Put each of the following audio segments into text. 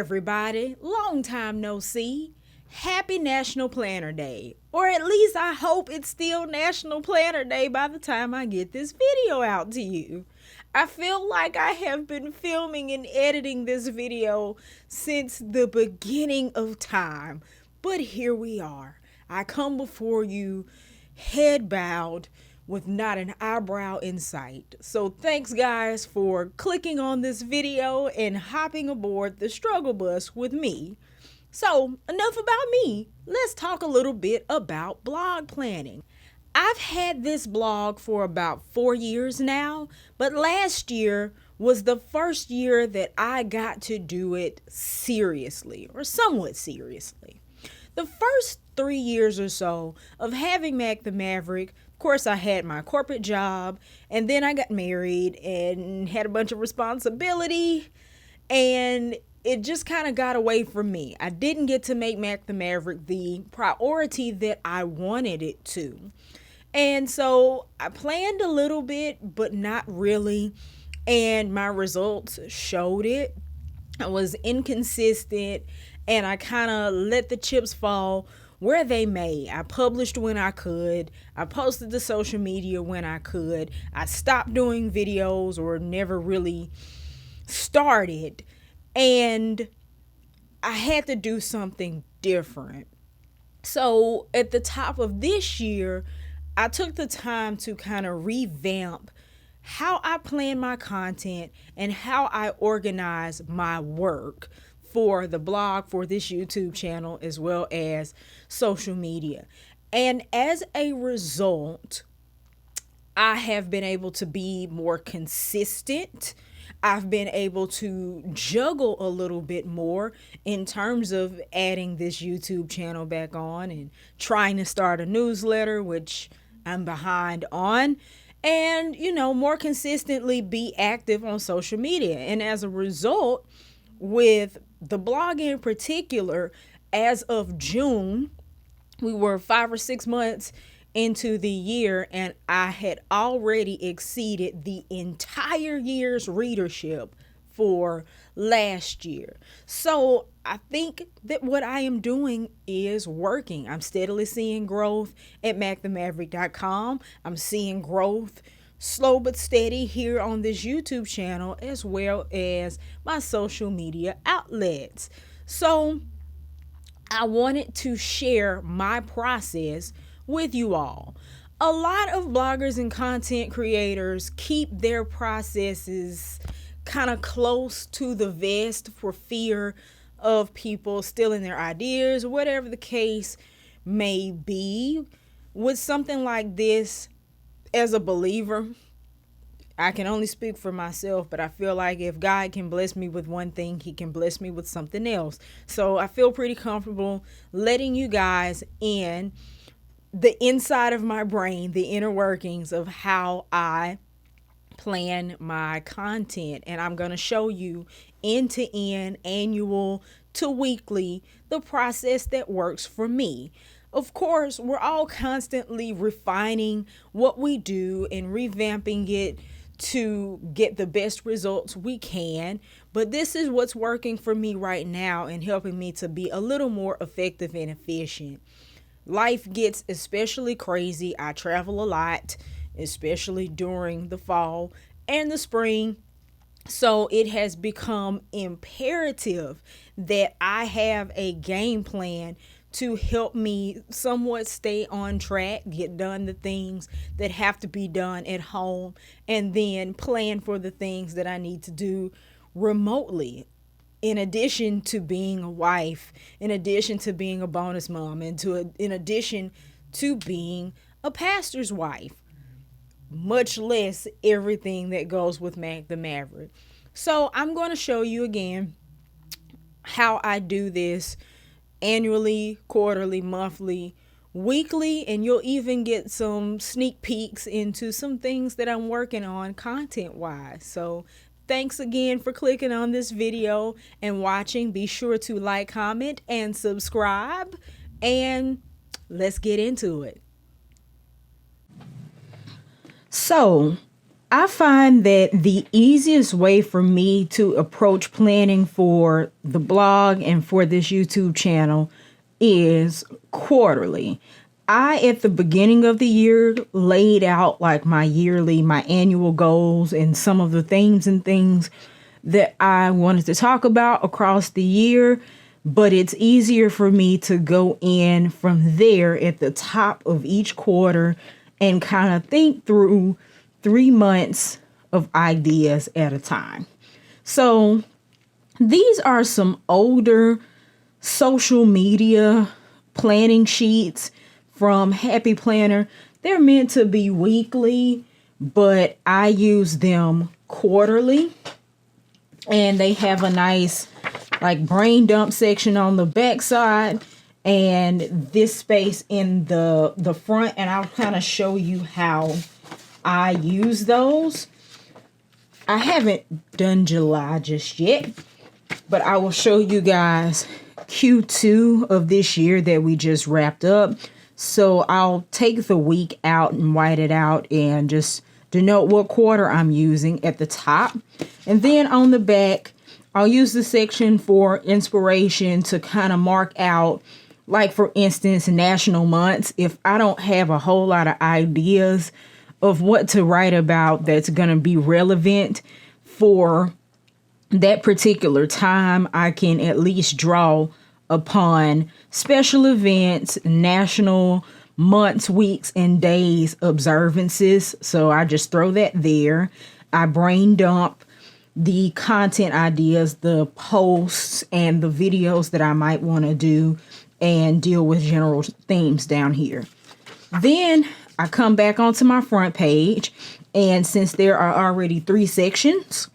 everybody. Long time no see. Happy National Planner Day. Or at least I hope it's still National Planner Day by the time I get this video out to you. I feel like I have been filming and editing this video since the beginning of time. But here we are. I come before you head bowed with not an eyebrow in sight. So thanks guys for clicking on this video and hopping aboard the struggle bus with me. So enough about me. Let's talk a little bit about blog planning. I've had this blog for about 4 years now, but last year was the first year that I got to do it seriously, or somewhat seriously. The first 3 years or so of having Mac the Maverick, of course, I had my corporate job, and then I got married and had a bunch of responsibility, and it just kind of got away from me. I didn't get to make Mac the Maverick the priority that I wanted it to. And so I planned a little bit, but not really, and my results showed it. I was inconsistent, and I kind of let the chips fall where they may. I published when I could. I posted to social media when I could. I stopped doing videos or never really started. And I had to do something different. So at the top of this year, I took the time to kind of revamp how I plan my content and how I organize my work for the blog, for this YouTube channel, as well as social media. And as a result, I have been able to be more consistent. I've been able to juggle a little bit more in terms of adding this YouTube channel back on and trying to start a newsletter, which I'm behind on, and, more consistently be active on social media. And as a result, with the blog in particular, as of June, we were 5 or 6 months into the year, and I had already exceeded the entire year's readership for last year. So I think that what I am doing is working. I'm steadily seeing growth at mackthemaverick.com. I'm seeing growth slow but steady here on this YouTube channel, as well as my social media outlets. So I wanted to share my process with you all. A lot of bloggers and content creators keep their processes kind of close to the vest for fear of people stealing their ideas, or whatever the case may be. With something like this, as a believer, I can only speak for myself, but I feel like if God can bless me with one thing, he can bless me with something else. So I feel pretty comfortable letting you guys in the inside of my brain, the inner workings of how I plan my content. And I'm going to show you end to end, annual to weekly, the process that works for me. Of course, we're all constantly refining what we do and revamping it to get the best results we can. But this is what's working for me right now and helping me to be a little more effective and efficient. Life gets especially crazy. I travel a lot, especially during the fall and the spring. So it has become imperative that I have a game plan to help me somewhat stay on track, get done the things that have to be done at home, and then plan for the things that I need to do remotely. In addition to being a wife, in addition to being a bonus mom, and in addition to being a pastor's wife, much less everything that goes with Mac the Maverick. So I'm going to show you again how I do this annually, quarterly, monthly, weekly, and you'll even get some sneak peeks into some things that I'm working on content-wise. So thanks again for clicking on this video and watching. Be sure to like, comment, and subscribe, and let's get into it. So I find that the easiest way for me to approach planning for the blog and for this YouTube channel is quarterly. At the beginning of the year, laid out like my annual goals and some of the themes and things that I wanted to talk about across the year. But it's easier for me to go in from there at the top of each quarter and kind of think through 3 months of ideas at a time. So these are some older social media planning sheets from Happy Planner. They're meant to be weekly, but I use them quarterly. And they have a nice like brain dump section on the back side and this space in the front. And I'll kind of show you how I use those. I haven't done July just yet, but I will show you guys Q2 of this year that we just wrapped up. So I'll take the week out and white it out and just denote what quarter I'm using at the top. And then on the back, I'll use the section for inspiration to kind of mark out, like for instance, national months. If I don't have a whole lot of ideas of what to write about that's going to be relevant for that particular time, I can at least draw upon special events, national months, weeks, and days observances. So I just throw that there. I brain dump the content ideas, the posts, and the videos that I might want to do and deal with general themes down here. Then I come back onto my front page, and since there are already 3 sections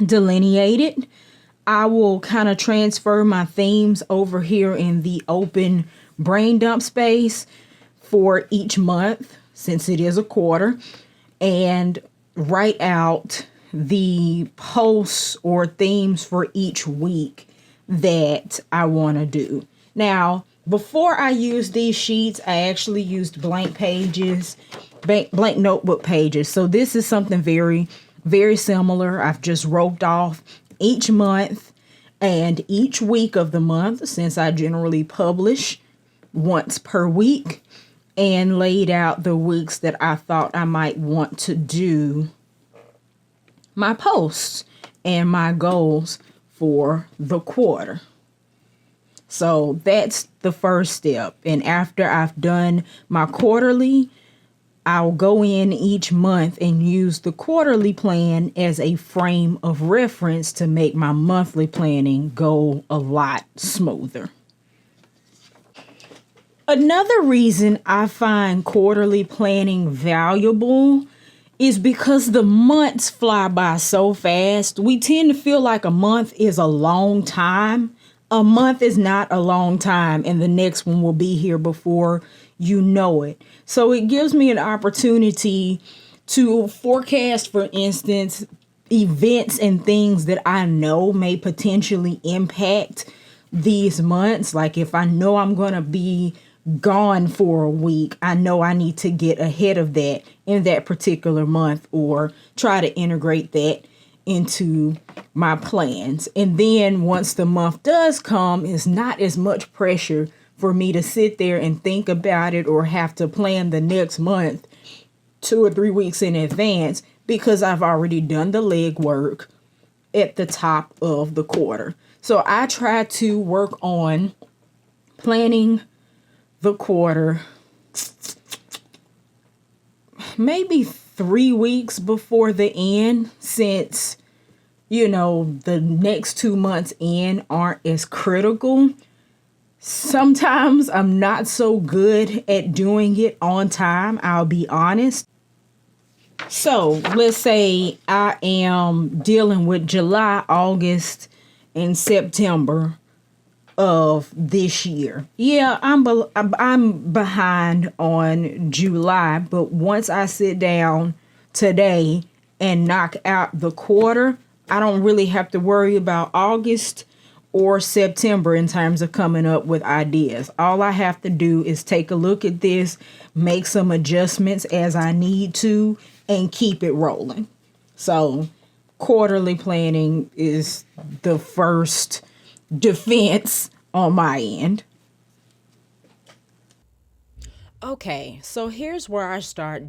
delineated, I will kind of transfer my themes over here in the open brain dump space for each month, since it is a quarter, and write out the posts or themes for each week that I want to do. Now, before I use these sheets, I actually used blank pages, blank notebook pages. So this is something very, very similar. I've just roped off each month and each week of the month, since I generally publish once per week, and laid out the weeks that I thought I might want to do my posts and my goals for the quarter. So that's the first step. And after I've done my quarterly, I'll go in each month and use the quarterly plan as a frame of reference to make my monthly planning go a lot smoother. Another reason I find quarterly planning valuable is because the months fly by so fast. We tend to feel like a month is a long time. A month is not a long time, and the next one will be here before you know it. So it gives me an opportunity to forecast, for instance, events and things that I know may potentially impact these months. Like if I know I'm going to be gone for a week, I know I need to get ahead of that in that particular month, or try to integrate that into my plans. And then once the month does come, it's not as much pressure for me to sit there and think about it or have to plan the next month 2 or 3 weeks in advance, because I've already done the legwork at the top of the quarter. So I try to work on planning the quarter maybe 3 weeks before the end, since, you know, the next 2 months in aren't as critical. Sometimes I'm not so good at doing it on time, I'll be honest. So let's say I am dealing with July, August, and September of this year. Yeah, I'm behind on July, but once I sit down today and knock out the quarter, I don't really have to worry about August or September in terms of coming up with ideas. All I have to do is take a look at this, make some adjustments as I need to, and keep it rolling. So quarterly planning is the first defense on my end. Okay, so here's where I start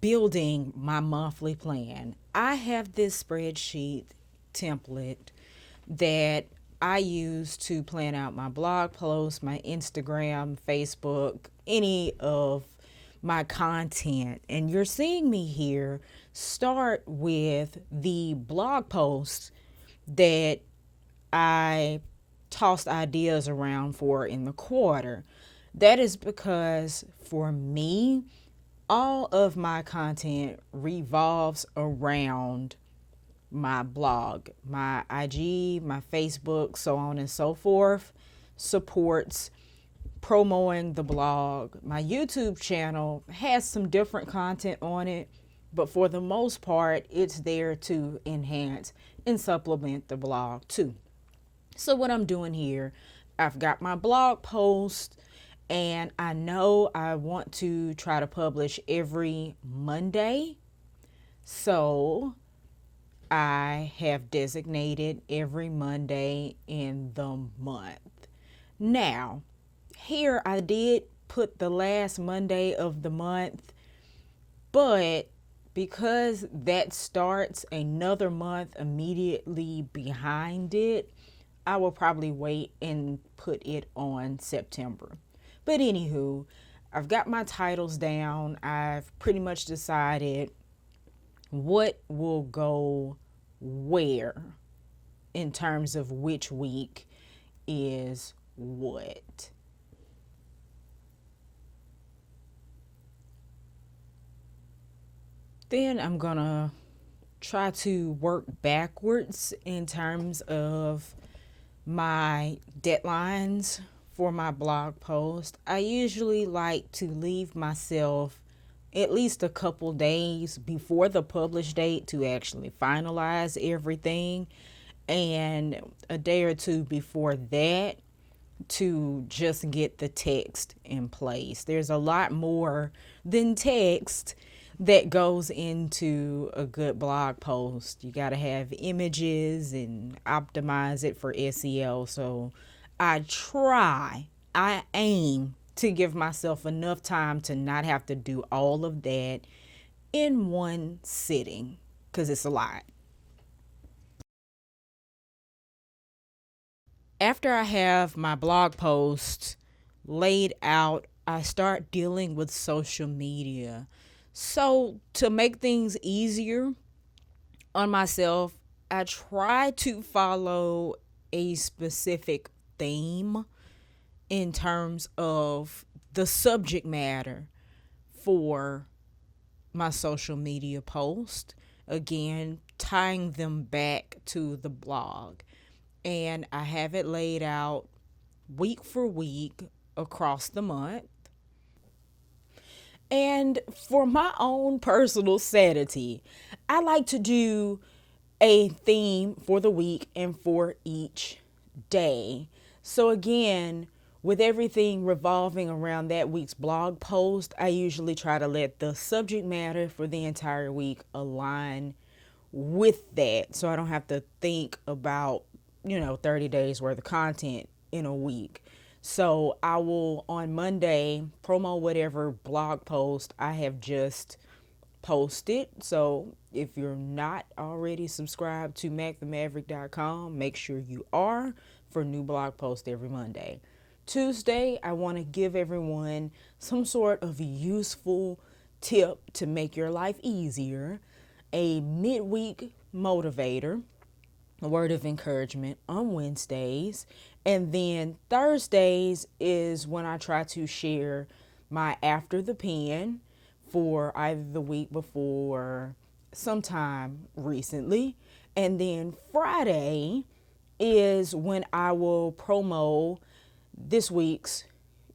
building my monthly plan. I have this spreadsheet template that I use to plan out my blog posts, my Instagram, Facebook, any of my content. And you're seeing me here start with the blog posts that I tossed ideas around for in the quarter. That is because for me, all of my content revolves around my blog, my IG, my Facebook, so on and so forth, supports promoting the blog. My YouTube channel has some different content on it, but for the most part, it's there to enhance and supplement the blog too. So what I'm doing here, I've got my blog post, and I know I want to try to publish every Monday. So I have designated every Monday in the month. Now, here I did put the last Monday of the month, but because that starts another month immediately behind it, I will probably wait and put it on September. But anywho, I've got my titles down. I've pretty much decided what will go where in terms of which week is what. Then I'm gonna try to work backwards in terms of my deadlines for my blog post. I usually like to leave myself at least a couple days before the publish date to actually finalize everything, and a day or two before that to just get the text in place. There's a lot more than text that goes into a good blog post. You got to have images and optimize it for SEO. So I aim to give myself enough time to not have to do all of that in one sitting, because it's a lot. After I have my blog post laid out, I start dealing with social media. So, to make things easier on myself, I try to follow a specific theme in terms of the subject matter for my social media post. Again, tying them back to the blog. And I have it laid out week for week across the month. And for my own personal sanity, I like to do a theme for the week and for each day. So again, with everything revolving around that week's blog post, I usually try to let the subject matter for the entire week align with that, so I don't have to think about 30 days worth of content in a week. So I will on Monday promo whatever blog post I have just posted. So if you're not already subscribed to mackthemaverick.com, make sure you are, for new blog posts every Monday. Tuesday, I want to give everyone some sort of useful tip to make your life easier, a midweek motivator, a word of encouragement on Wednesdays. And then Thursdays is when I try to share my after the pen for either the week before or sometime recently. And then Friday is when I will promo this week's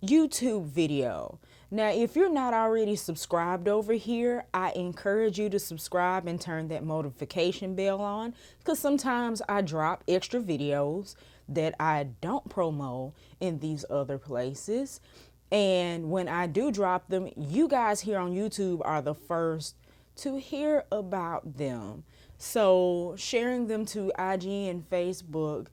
YouTube video. Now, if you're not already subscribed over here, I encourage you to subscribe and turn that notification bell on, because sometimes I drop extra videos that I don't promo in these other places. And when I do drop them, you guys here on YouTube are the first to hear about them. So sharing them to IG and Facebook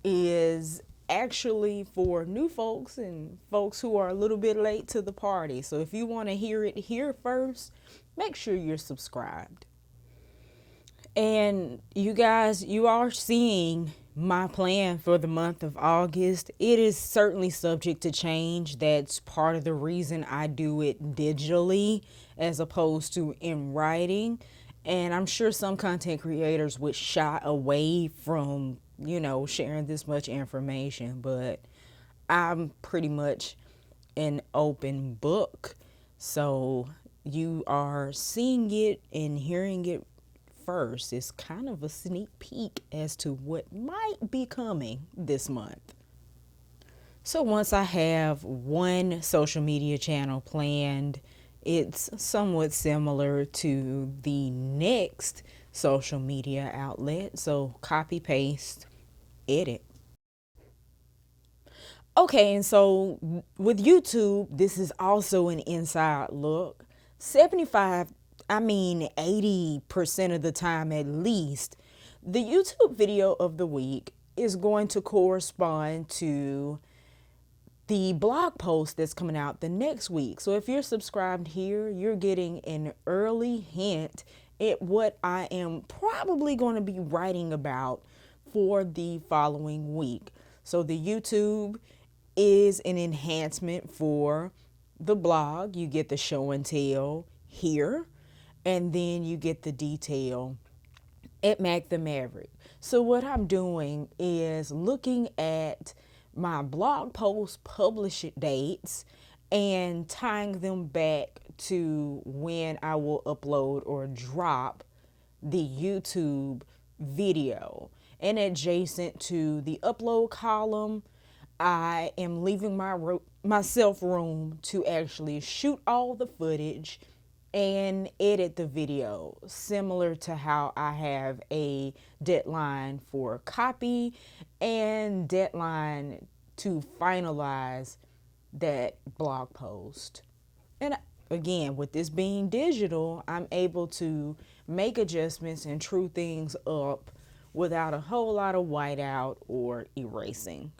is actually for new folks and folks who are a little bit late to the party. So if you want to hear it here first, make sure you're subscribed. And you guys, you are seeing my plan for the month of August. It is certainly subject to change. That's part of the reason I do it digitally as opposed to in writing. And I'm sure some content creators would shy away from, sharing this much information, but I'm pretty much an open book. So you are seeing it and hearing it first. It's kind of a sneak peek as to what might be coming this month. So once I have one social media channel planned, it's somewhat similar to the next social media outlet. So copy, paste, edit. Okay, and so with YouTube, this is also an inside look. 80% of the time at least, the YouTube video of the week is going to correspond to the blog post that's coming out the next week. So if you're subscribed here, you're getting an early hint at what I am probably going to be writing about for the following week. So the YouTube is an enhancement for the blog. You get the show and tell here, and then you get the detail at Mac the Maverick. So what I'm doing is looking at my blog post publish dates and tying them back to when I will upload or drop the YouTube video. And adjacent to the upload column, I am leaving myself room to actually shoot all the footage and edit the video, similar to how I have a deadline for copy and deadline to finalize that blog post. And again, with this being digital, I'm able to make adjustments and true things up without a whole lot of whiteout or erasing.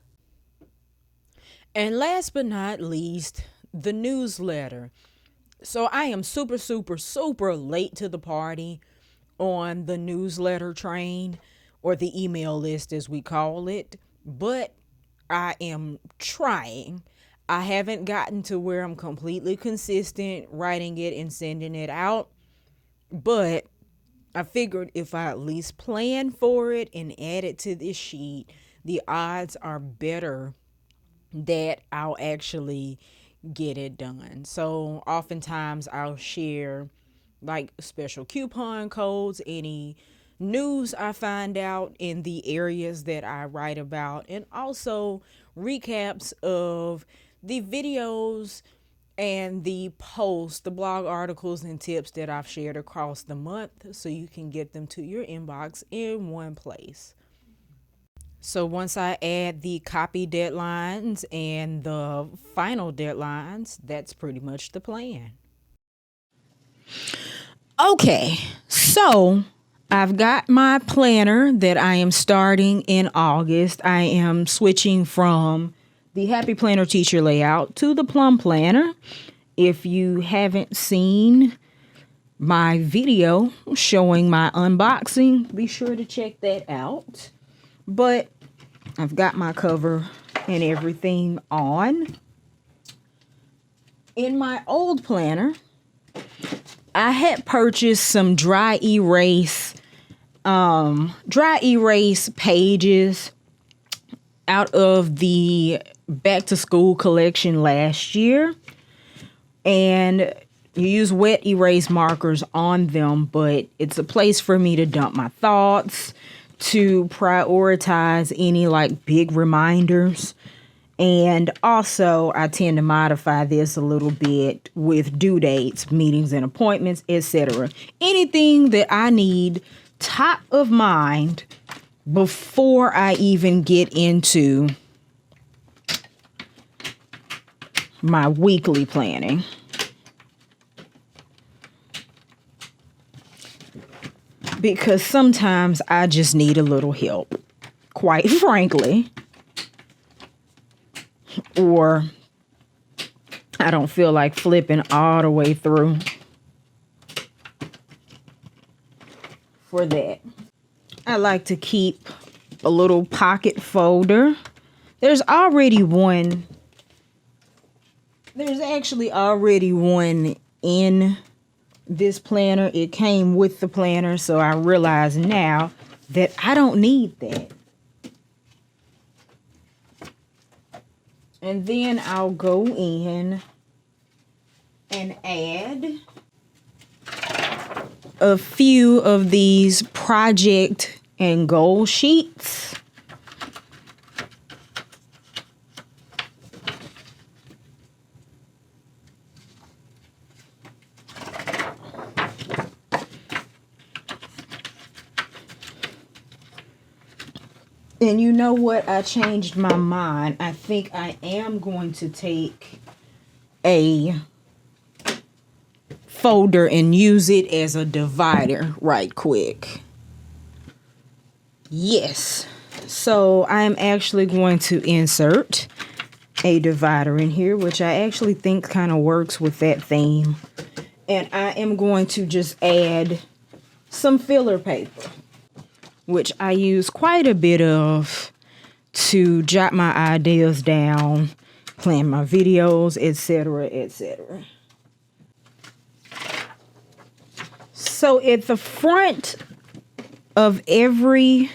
And last but not least, the newsletter. So I am super, super, super late to the party on the newsletter train, or the email list as we call it, but I am trying. I haven't gotten to where I'm completely consistent writing it and sending it out, but I figured if I at least plan for it and add it to this sheet, the odds are better that I'll actually get it done. So oftentimes I'll share like special coupon codes, any news I find out in the areas that I write about, and also recaps of the videos and the posts, the blog articles and tips that I've shared across the month, so you can get them to your inbox in one place. So once I add the copy deadlines and the final deadlines, that's pretty much the plan. Okay, so I've got my planner that I am starting in August. I am switching from the Happy Planner Teacher layout to the Plum Planner. If you haven't seen my video showing my unboxing, be sure to check that out. But I've got my cover and everything on. In my old planner, I had purchased some dry erase pages out of the back to school collection last year, and you use wet erase markers on them, but it's a place for me to dump my thoughts, to prioritize any like big reminders. And also I tend to modify this a little bit with due dates, meetings and appointments, etc. Anything that I need top of mind before I even get into my weekly planning. because sometimes I just need a little help, quite frankly. Or I don't feel like flipping all the way through for that. I like to keep a little pocket folder. There's actually already one in this planner. It came with the planner, so I realize now that I don't need that. And then I'll go in and add a few of these project and goal sheets. And you know what? I changed my mind. I think I am going to take a folder and use it as a divider right quick. Yes. So I'm actually going to insert a divider in here, which I actually think kind of works with that theme. And I am going to just add some filler paper, which I use quite a bit of to jot my ideas down, plan my videos, etc., etc. So at the front of every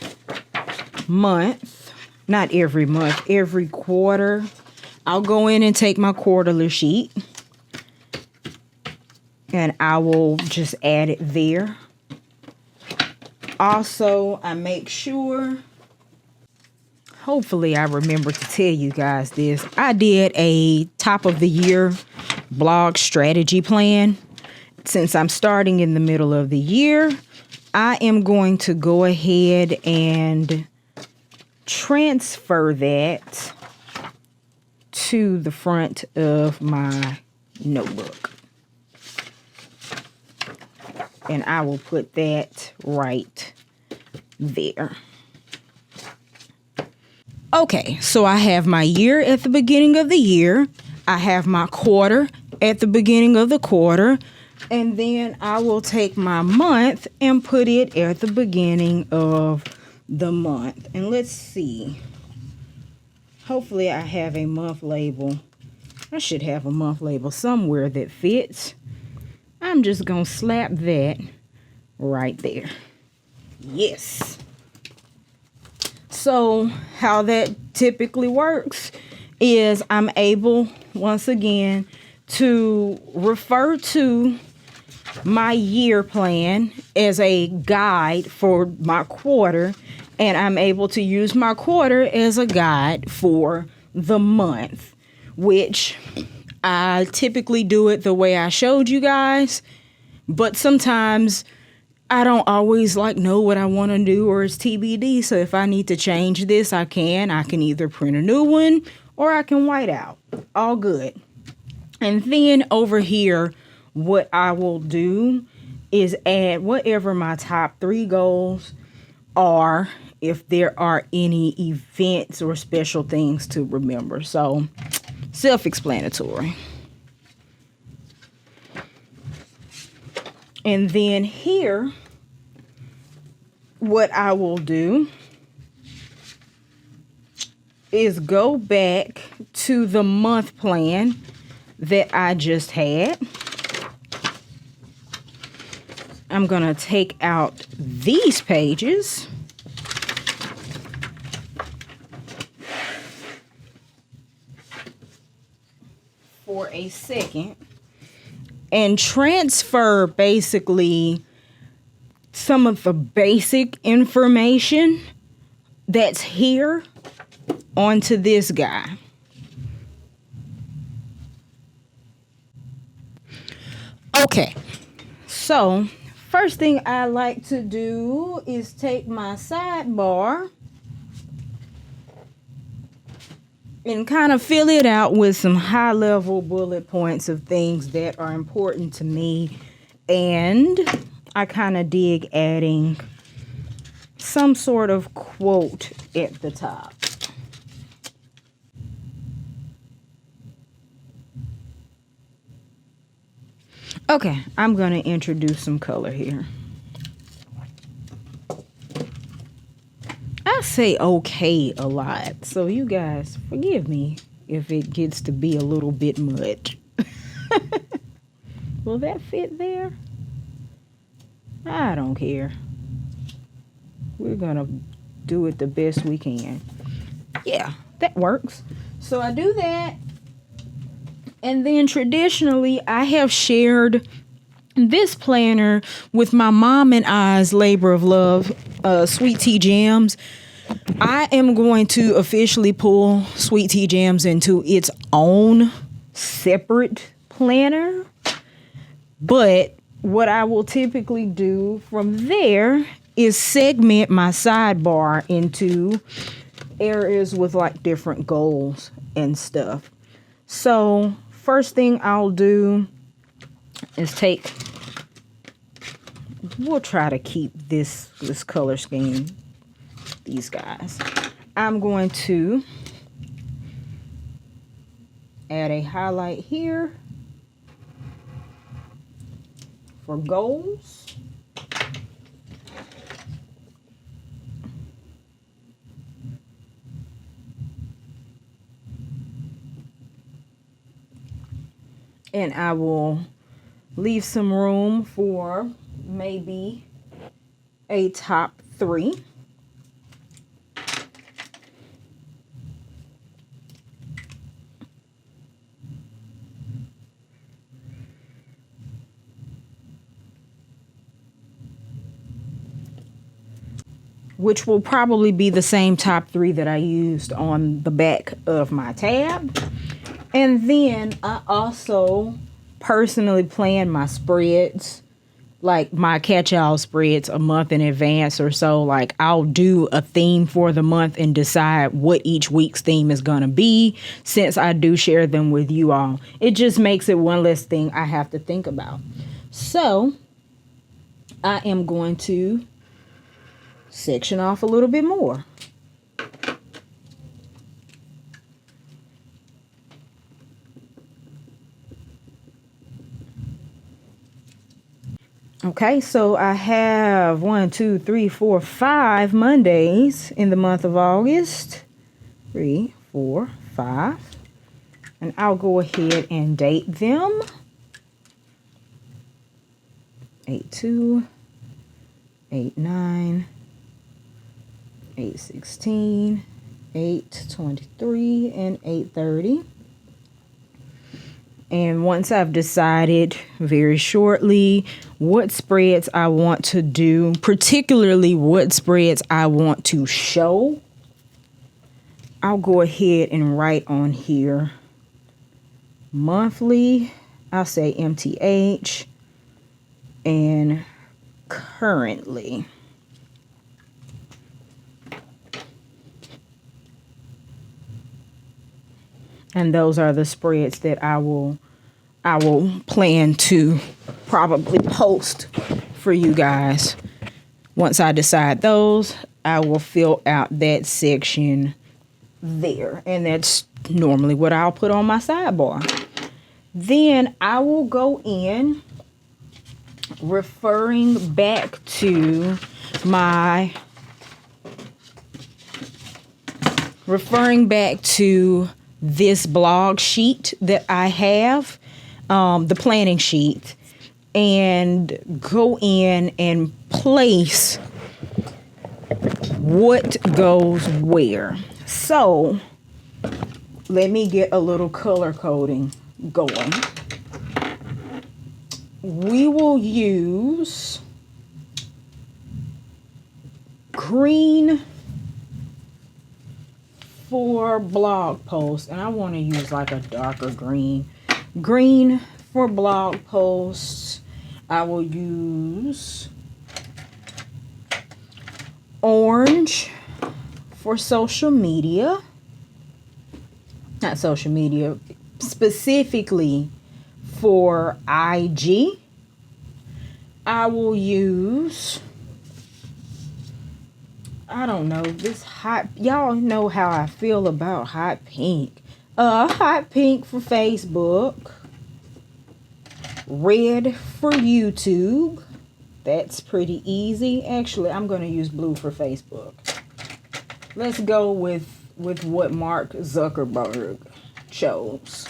month, not every month, every quarter, I'll go in and take my quarterly sheet and I will just add it there. Also, I make sure, hopefully I remember to tell you guys this, I did a top of the year blog strategy plan. Since I'm starting in the middle of the year, I am going to go ahead and transfer that to the front of my notebook. And I will put that right there. Okay, so I have my year at the beginning of the year. I have my quarter at the beginning of the quarter. And then I will take my month and put it at the beginning of the month. And let's see. Hopefully I have a month label. I should have a month label somewhere that fits. I'm just going to slap that right there. Yes. So how that typically works is I'm able, once again, to refer to my year plan as a guide for my quarter, and I'm able to use my quarter as a guide for the month, which I typically do it the way I showed you guys, but sometimes I don't always know what I want to do, or it's TBD. So if I need to change this, I can either print a new one or I can white out. All good. And then over here, what I will do is add whatever my top 3 goals are, if there are any events or special things to remember. So, self-explanatory. And then here, what I will do is go back to the month plan that I just had. I'm going to take out these pages for a second and transfer basically some of the basic information that's here onto this guy. Okay, so first thing I like to do is take my sidebar and kind of fill it out with some high-level bullet points of things that are important to me. And I kind of dig adding some sort of quote at the top. Okay, I'm going to introduce some color here. I say okay a lot, so you guys forgive me if it gets to be a little bit much. Will that fit there? I don't care. We're going to do it the best we can. Yeah, that works. So I do that. And then traditionally, I have shared this planner with my mom and I's labor of love, Sweet Tea Jams. I am going to officially pull Sweet Tea Jams into its own separate planner. But what I will typically do from there is segment my sidebar into areas with like different goals and stuff. So first thing I'll do is we'll try to keep this color scheme, these guys. I'm going to add a highlight here for goals. And I will leave some room for maybe a top 3. Which will probably be the same top 3 that I used on the back of my tab. And then I also personally plan my spreads, like my catch-all spreads, a month in advance or so. Like I'll do a theme for the month and decide what each week's theme is going to be, since I do share them with you all. It just makes it one less thing I have to think about. So I am going to section off a little bit more. Okay, so I have 1, 2, 3, 4, 5 Mondays in the month of August. 3, 4, 5. And I'll go ahead and date them. 8/2, 8/9, 8/16, 8/23, and 8/30. And once I've decided very shortly what spreads I want to do, particularly what spreads I want to show, I'll go ahead and write on here monthly. I'll say MTH and currently. And those are the spreads that I will plan to probably post for you guys. Once I decide those, I will fill out that section there. And that's normally what I'll put on my sidebar. Then I will go in referring back to this blog sheet that I have, the planning sheet, and go in and place what goes where. So let me get a little color coding going. We will use green for blog posts, and I want to use like a darker green. Green for blog posts. I will use orange for social media. Not social media, specifically for IG. I will use, I don't know, this hot, y'all know how I feel about hot pink. Hot pink for Facebook, red for YouTube. That's pretty easy. Actually, I'm going to use blue for Facebook. Let's go with what Mark Zuckerberg chose.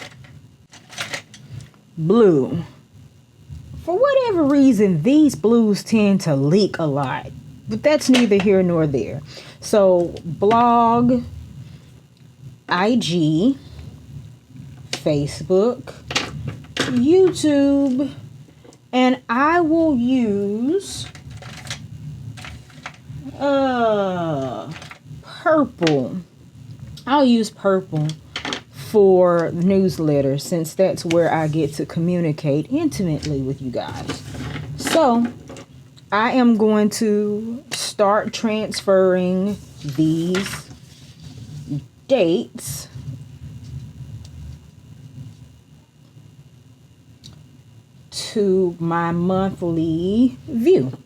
Blue. For whatever reason, these blues tend to leak a lot, but that's neither here nor there. So, blog, IG, Facebook, YouTube, and I will use purple. I'll use purple for newsletters since that's where I get to communicate intimately with you guys. So I am going to start transferring these dates to my monthly view.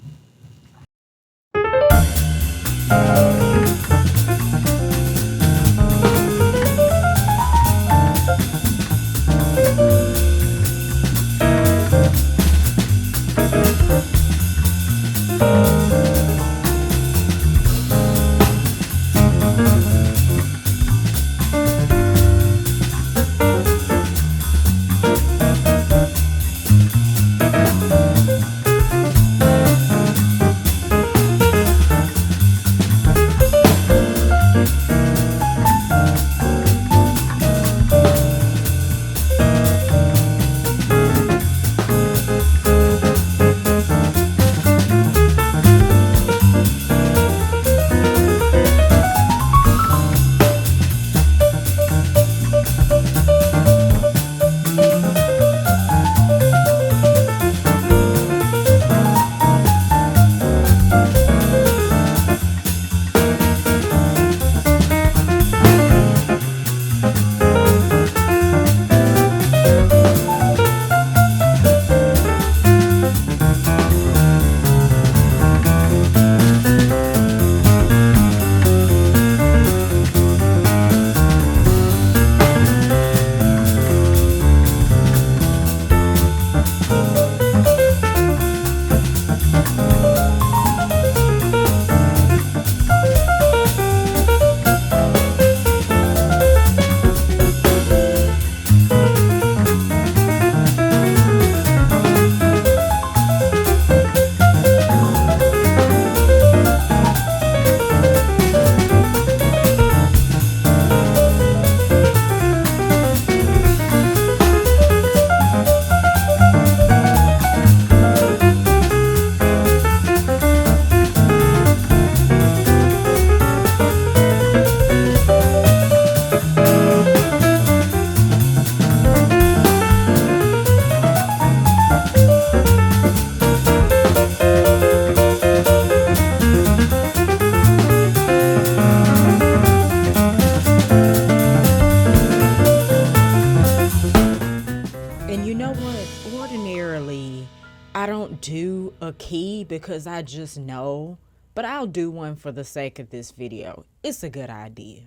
I don't do a key because I just know, but I'll do one for the sake of this video. It's a good idea.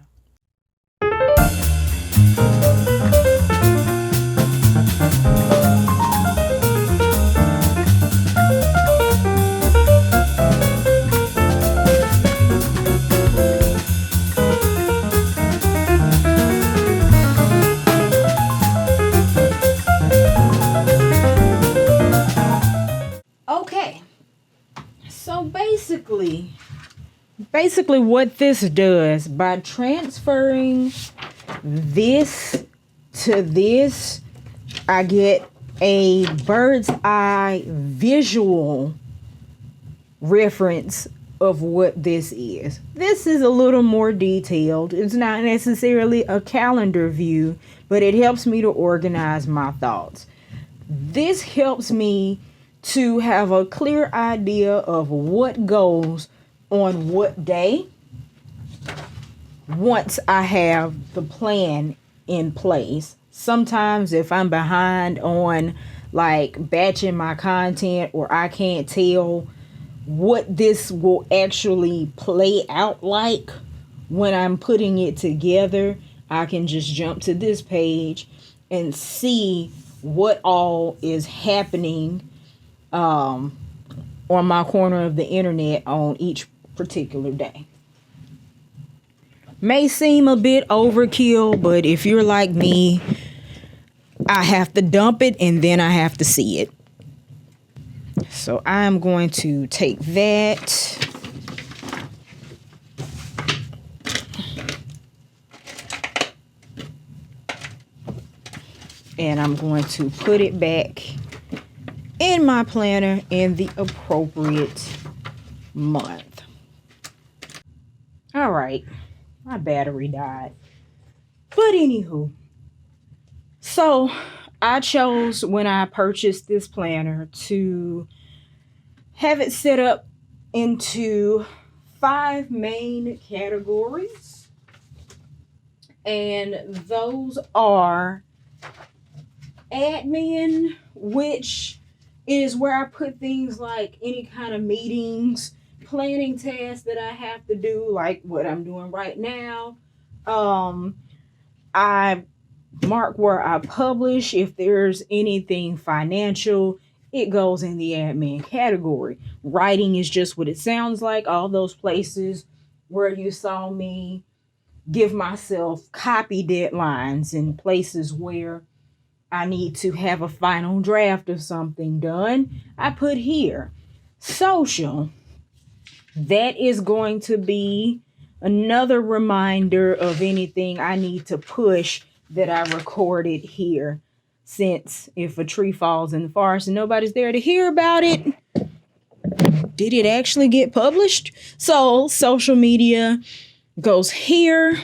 Okay, so basically what this does, by transferring this to this, I get a bird's eye visual reference of what this is. This is a little more detailed. It's not necessarily a calendar view, but it helps me to organize my thoughts. This helps me to have a clear idea of what goes on what day once I have the plan in place. Sometimes if I'm behind on like batching my content, or I can't tell what this will actually play out like when I'm putting it together, I can just jump to this page and see what all is happening on my corner of the internet on each particular day. May seem a bit overkill, but if you're like me, I have to dump it and then I have to see it. So I'm going to take that. And I'm going to put it back in my planner in the appropriate month. All right, my battery died. But anywho, so I chose when I purchased this planner to have it set up into 5 main categories. And those are admin, which is where I put things like any kind of meetings, planning tasks that I have to do, like what I'm doing right now. I mark where I publish. If there's anything financial, it goes in the admin category. Writing is just what it sounds like. All those places where you saw me give myself copy deadlines, and places where I need to have a final draft of something done, I put here. Social, that is going to be another reminder of anything I need to push that I recorded here. Since if a tree falls in the forest and nobody's there to hear about it, did it actually get published? So social media goes here,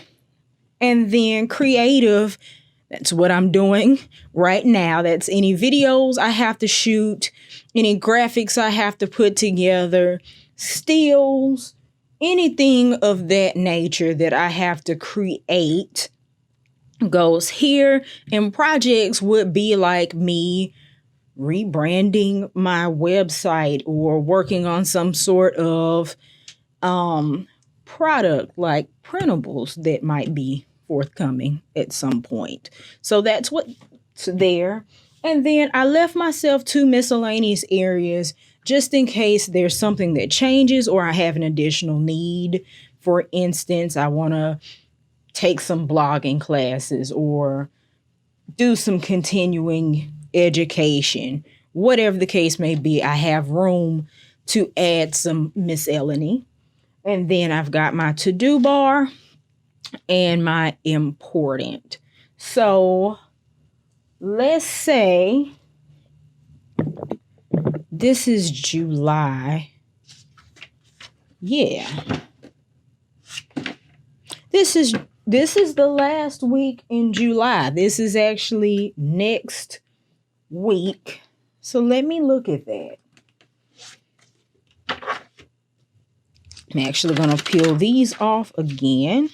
and then creative, that's what I'm doing right now. That's any videos I have to shoot, any graphics I have to put together, stills, anything of that nature that I have to create goes here. And projects would be like me rebranding my website or working on some sort of product like printables that might be forthcoming at some point. So that's what's there. And then I left myself 2 miscellaneous areas just in case there's something that changes or I have an additional need. For instance, I want to take some blogging classes or do some continuing education. Whatever the case may be, I have room to add some miscellany. And then I've got my to-do bar and my important. So let's say this is July. Yeah. This is the last week in July. This is actually next week. So let me look at that. I'm actually going to peel these off again.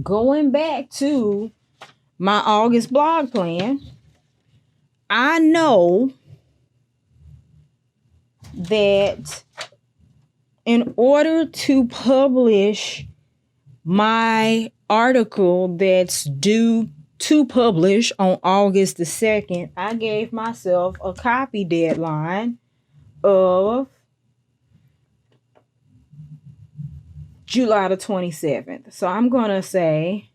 Going back to my August blog plan, I know that in order to publish my article that's due to publish on August the 2nd, I gave myself a copy deadline of July the 27th. So I'm going to say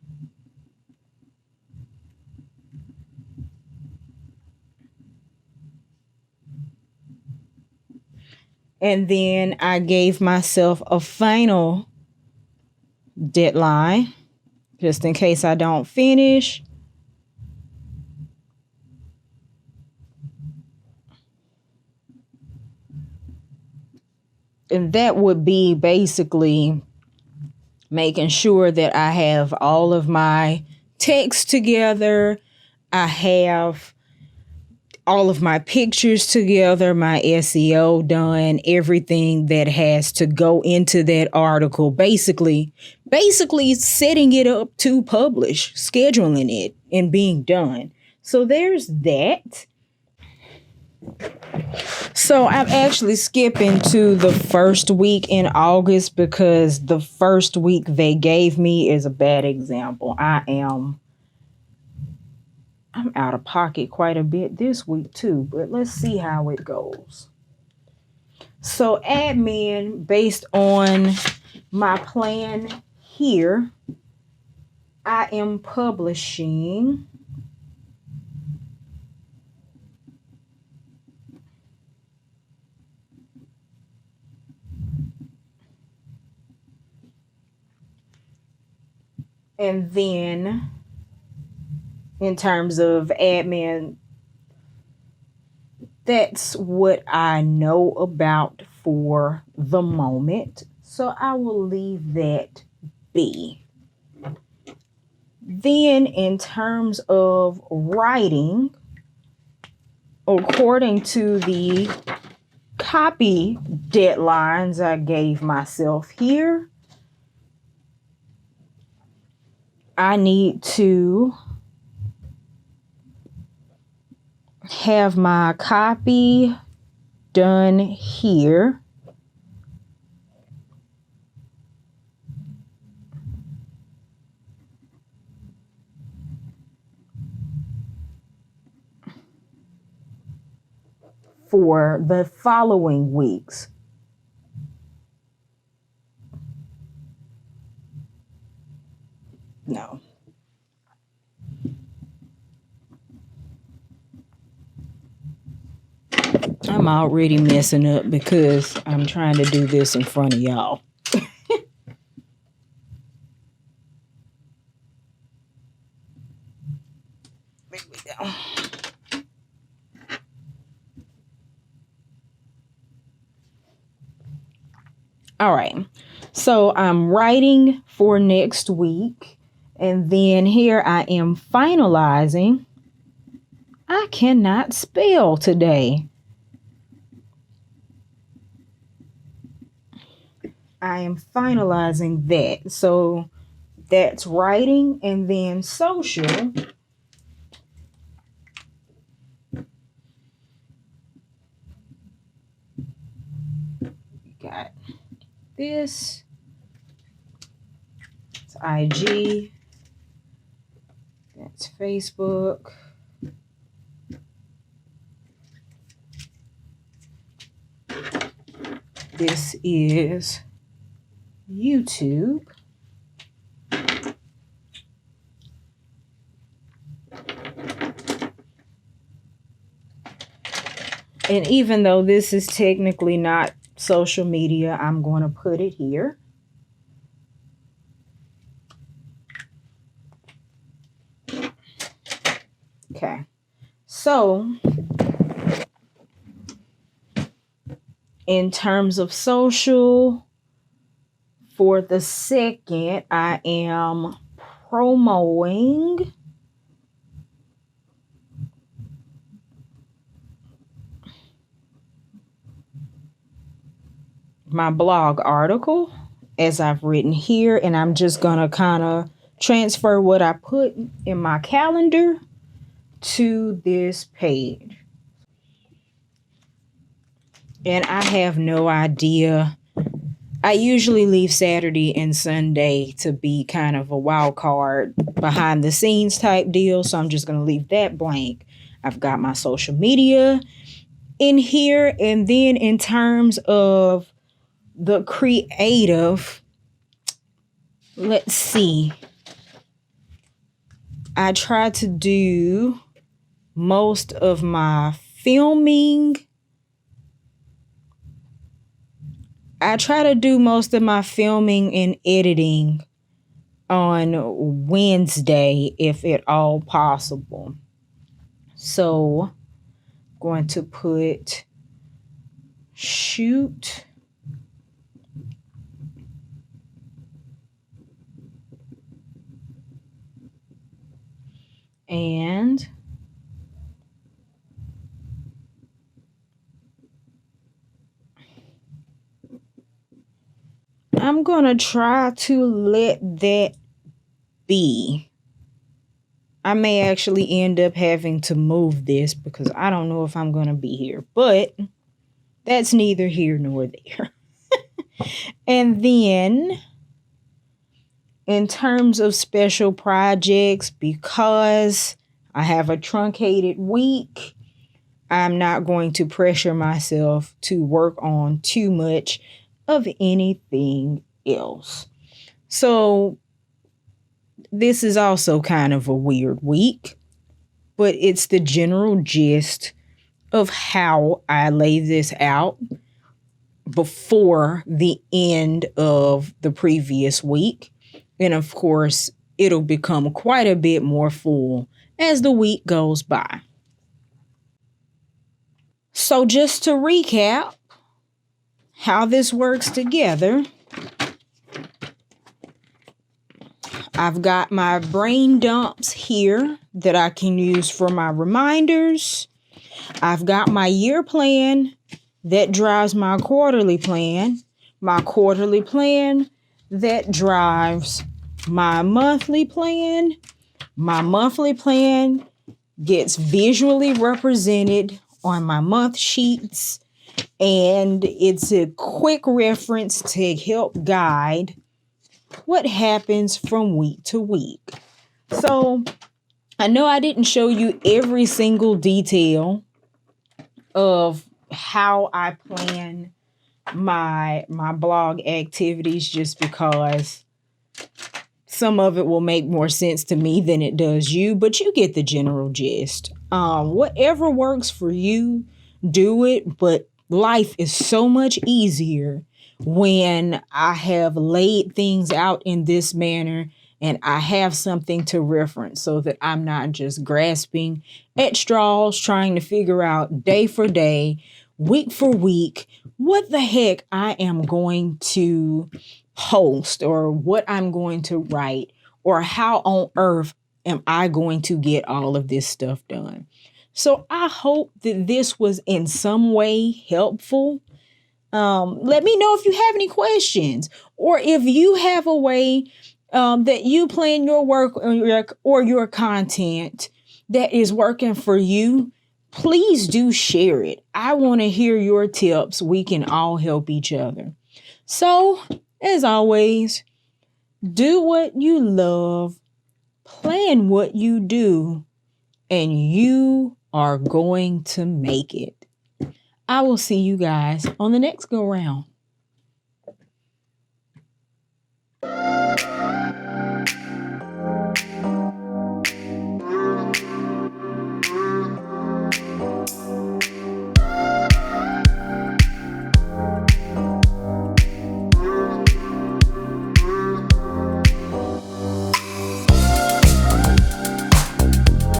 and then I gave myself a final deadline just in case I don't finish. And that would be basically making sure that I have all of my text together. I have all of my pictures together, my SEO done, everything that has to go into that article, basically setting it up to publish, scheduling it, and being done. So there's that. So I'm actually skipping to the first week in August because the first week they gave me is a bad example. I'm out of pocket quite a bit this week too, but let's see how it goes. So admin, based on my plan here, I am publishing and then in terms of admin, that's what I know about for the moment. So I will leave that be. Then in terms of writing, according to the copy deadlines I gave myself here, I need to have my copy done here. For the following weeks. No. I'm already messing up because I'm trying to do this in front of y'all. There we go. All right. So I'm writing for next week. And then here I am finalizing. I cannot spell today. I am finalizing that. So that's writing, and then social. Got this. It's IG. That's Facebook. This is YouTube. And even though this is technically not social media, I'm going to put it here. Okay. So in terms of social, for the second, I am promoting my blog article as I've written here, and I'm just going to kind of transfer what I put in my calendar to this page. And I have no idea. I usually leave Saturday and Sunday to be kind of a wild card behind the scenes type deal. So I'm just going to leave that blank. I've got my social media in here. And then in terms of the creative, let's see. I try to do most of my filming. I try to do most of my filming and editing on Wednesday, if at all possible. So, I'm going to put shoot and I'm going to try to let that be. I may actually end up having to move this because I don't know if I'm going to be here. But that's neither here nor there. And then, in terms of special projects, because I have a truncated week, I'm not going to pressure myself to work on too much of anything else. So this is also kind of a weird week, but it's the general gist of how I lay this out before the end of the previous week. And of course, it'll become quite a bit more full as the week goes by. So just to recap how this works together, I've got my brain dumps here that I can use for my reminders. I've got my year plan that drives my quarterly plan that drives my monthly plan. My monthly plan gets visually represented on my month sheets, and it's a quick reference to help guide what happens from week to week. So I know I didn't show you every single detail of how I plan my blog activities, just because some of it will make more sense to me than it does you, but you get the general gist. Whatever works for you, do it, but life is so much easier when I have laid things out in this manner and I have something to reference, so that I'm not just grasping at straws trying to figure out day for day, week for week, what the heck I am going to post or what I'm going to write or how on earth am I going to get all of this stuff done. So I hope that this was in some way helpful. Let me know if you have any questions, or if you have a way that you plan your work or your content that is working for you. Please do share it. I want to hear your tips. We can all help each other. So, as always, do what you love, plan what you do, and you are going to make it. I will see you guys on the next go round.